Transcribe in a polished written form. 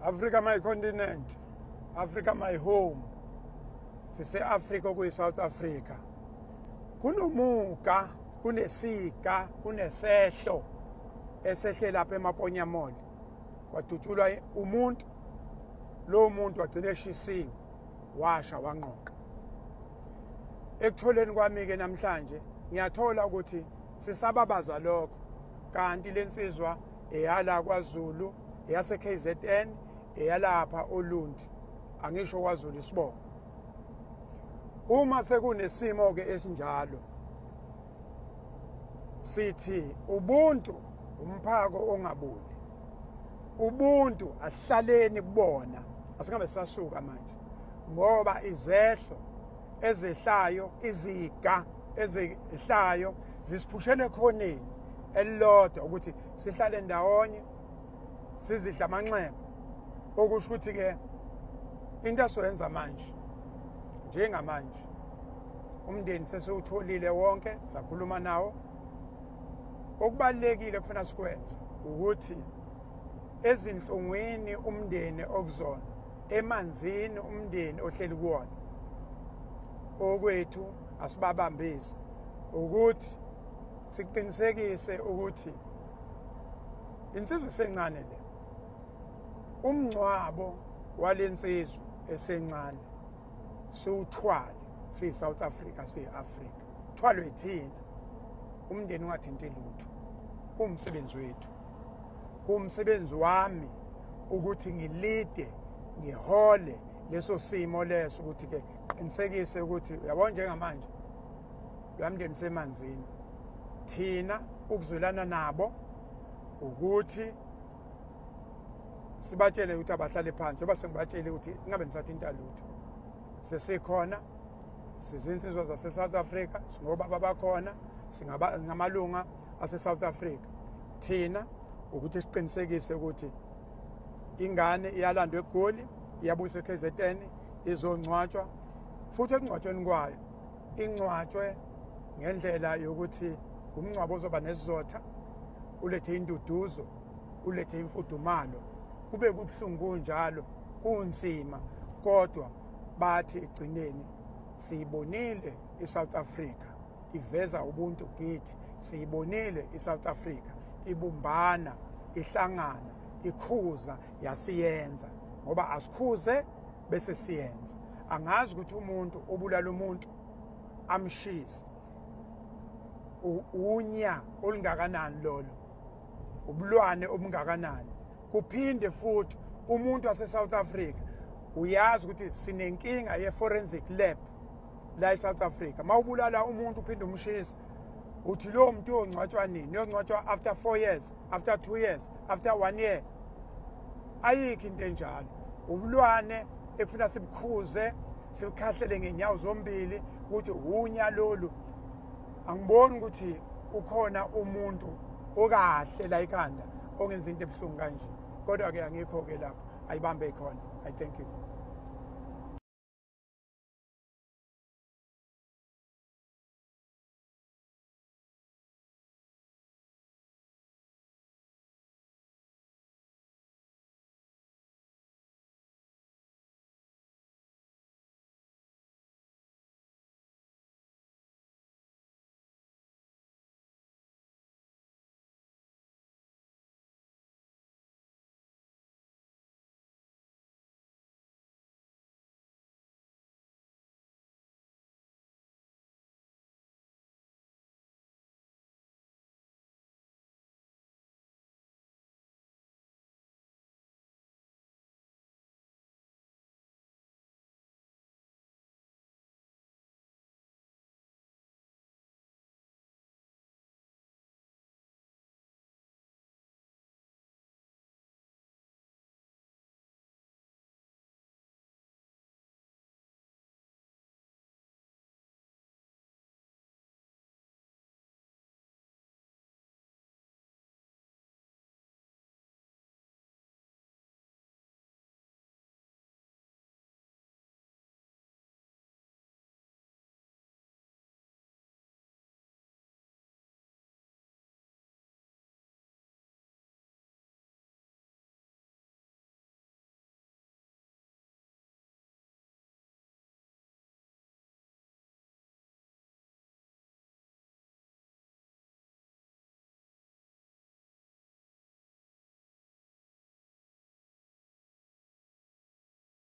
Africa my continent, Africa my home. Sise-Africa kuyi-South Africa. Kunomuka, kunesika, kunesehlo esehle lapha eMaponyamoli. Kwadutshulwa umuntu, lo muntu wagcina eshisiwe, washa wanqoqa. Ekutholeni kwami-ke namhlanje ngiyathola ukuthi sisababaza lokho, kanti lensizwa eyala kwaZulu, eyase KZN, eyalapha oLundi, angisho kwaZulu isibongo. Uma sekunesimo ke esinjalo, sithi ubuntu umphako ongabuli. Ubuntu asihlaleni kubona, asingabe sasuka manje. Ngoba izehlo ezehlayo, iziga ezehlayo zisiphushele khoneni elilodwa ukuthi sihlale ndawonye, sizidla amanxeba. Okusho ukuthi ke into asoyenza manje, njengamanje umndeni sesiwutholile wonke, sakhuluma nawo. Okubalekile kufuna sikwenza ukuthi ezinhlungwini umndeni okuzona, emanzini umndeni ohleli kuwona, okwethu asibabambise ukuthi siqinisekise ukuthi insizwe esencane le, umngcwabo walensizwe esencane siwuthwale siyi-South Africa, siyi-Afrika. Thwalwe thina, umndeni ungathinti lutho. Kuwumsebenzi wethu, kuwumsebenzi wami ukuthi ngilide, ngihole leso simo leso, ukuthi ke qinisekise ukuthi uyabona njengamanje lo mndeni semanzini. Thina ukuzwelana nabo ukuthi sibatshele ukuthi abahlale phansi, njengoba sengibatshele ukuthi ingabe nisathinta lutho. Sesikhona, sizinsizwa zase-South Africa, singobaba bakhona, singamalunga ase-South Africa. Thina ukuthi siqinisekise ukuthi ingane iyalandwa eGoli, iyabuyiswa eKZN, izongcwatshwa, futhi ekungcwatshweni kwayo ingcwatshwe ngendlela yokuthi umngcwabo ozoba nesizotha, ulethe induduzo, ulethe imfudumalo. Kube kubuhlungu kunjalo, kunzima, kodwa bathi egcineni siyibonile iSouth Africa iveza ubuntu kithi. Siyibonile iSouth Africa ibumbana, ihlangana, ikhuza, yasiyenza. Ngoba asikhuze bese siyenza. Angazi ukuthi umuntu obulala umuntu amshise unya olungakanani lolo, ubulwane obungakanani. Kuphinde futhi umuntu wase-South Africa uyazi ukuthi sinenkinga ye-forensic lab la eSouth Africa. Mawubulala umuntu uphinde umshisa, uthi lo muntu uyongcwatshwa nini? Uyongcwatshwa after 4 years, after 2 years, after 1 year. Ayikho into enjalo. Ubulwane ekufuna sibukhuze, sibukhahlele ngenyawo zombili ukuthi unya lolu. Angiboni ukuthi ukhona umuntu okahle la ekhanda ongenza into ebuhlungu kanje. Kodwa ke angikho ke lapho, ayibambe ikhona. I thank you.